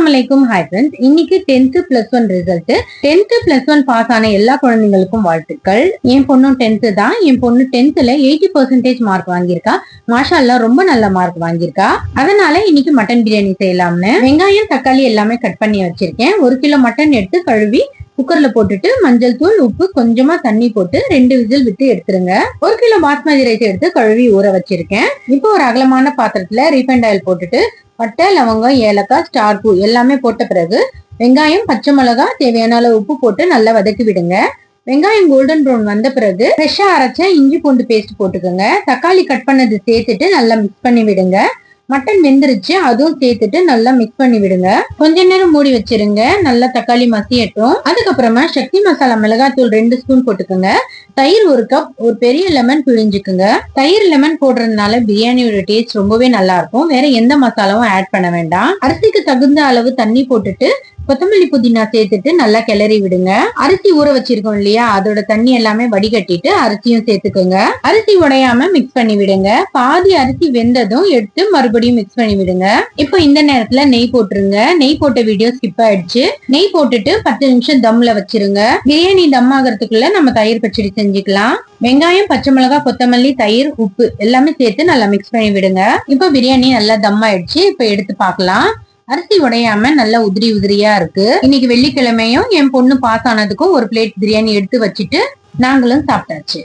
அஸ்ஸலாமு hi friends. இன்னைக்கு 10th +1 result. 10th +1 pass ஆன எல்லா குழந்தைங்களுக்கும் வாழ்த்துக்கள். என் பொண்ணும் 10th தான். என் பொண்ணு 10thல 80% மார்க் வாங்கியிருக்கா. மாஷா அல்லாஹ் ரொம்ப நல்ல மார்க் வாங்கியிருக்கா. அதனால இன்னைக்கு மட்டன் பிரியாணி செய்யலாம்னு வெங்காயம் தக்காளி எல்லாமே கட் பண்ணி வச்சிருக்கேன். 1 கிலோ மட்டன் எடுத்து கழுவி குக்கர்ல போட்டுட்டு மஞ்சள் தூள் உப்பு கொஞ்சமா தண்ணி போட்டு 2 விசில் விட்டு எடுத்துருங்க. 1 கிலோ பாஸ்மதி ரைஸ் எடுத்து கழுவி ஊற வச்சிருக்கேன். இப்போ ஒரு அகலமான பாத்திரத்துல ரீஃபைண்ட் ஆயில் போட்டுட்டு பட்டை லவங்கம் ஏலக்காய் ஸ்டார் பூ எல்லாமே போட்ட பிறகு வெங்காயம் பச்சை மிளகாய் தேவையான அளவு உப்பு போட்டு நல்லா வதக்கி விடுங்க. வெங்காயம் கோல்டன் ப்ரௌன் வந்த பிறகு ஃப்ரெஷ்ஷா அரைச்ச இஞ்சி பூண்டு பேஸ்ட் போட்டுக்கோங்க. தக்காளி கட் பண்ணது சேர்த்துட்டு நல்லா மிக்ஸ் பண்ணி விடுங்க. மட்டன் வெந்துருச்சு, அதுவும் சேர்த்துட்டு நல்லா மிக்ஸ் பண்ணி விடுங்க. கொஞ்ச நேரம் மூடி வச்சிருங்க, நல்லா தக்காளி மசியட்டும். அதுக்கப்புறமா சக்தி மசாலா மிளகாத்தூள் 2 ஸ்பூன் போட்டுக்கோங்க. தயிர் 1 கப், ஒரு பெரிய லெமன் பிழிஞ்சுக்குங்க. தயிர் லெமன் போடுறதுனால பிரியாணியோட டேஸ்ட் ரொம்பவே நல்லா இருக்கும். வேற எந்த மசாலாவும் ஆட் பண்ண வேண்டாம். அரிசிக்கு தகுந்த அளவு தண்ணி போட்டுட்டு கொத்தமல்லி புதினா சேர்த்துட்டு நல்லா கிளறி விடுங்க. அரிசி ஊற வச்சிருக்கோம் இல்லையா, அதோட தண்ணி எல்லாமே வடிகட்டிட்டு அரிசியும் சேர்த்துக்கோங்க. அரிசி உடையாம மிக்ஸ் பண்ணி விடுங்க. பாதி அரிசி வெந்ததும் எடுத்து மறுபடியும் மிக்ஸ் பண்ணி விடுங்க. இப்போ இந்த நேரத்துல நெய் போட்டுருங்க. நெய் போட்ட வீடியோ ஸ்கிப் ஆயிடுச்சு. நெய் போட்டுட்டு 10 நிமிஷம் தம்ல வச்சிருங்க. பிரியாணி தம் ஆகிறதுக்குள்ள நம்ம தயிர் பச்சடி செஞ்சுக்கலாம். வெங்காயம் பச்சை மிளகாய் கொத்தமல்லி தயிர் உப்பு எல்லாமே சேர்த்து நல்லா மிக்ஸ் பண்ணி விடுங்க. இப்போ பிரியாணி நல்லா தம் ஆயிடுச்சு. இப்போ எடுத்து பார்க்கலாம். அரிசி உடையாம நல்லா உதிரி உதிரியா இருக்கு. இன்னைக்கு வெள்ளிக்கிழமையும் என் பொண்ணு பாஸ் ஆனதுக்கும் ஒரு பிளேட் பிரியாணி எடுத்து வச்சுட்டு நாங்களும் சாப்பிட்டாச்சு.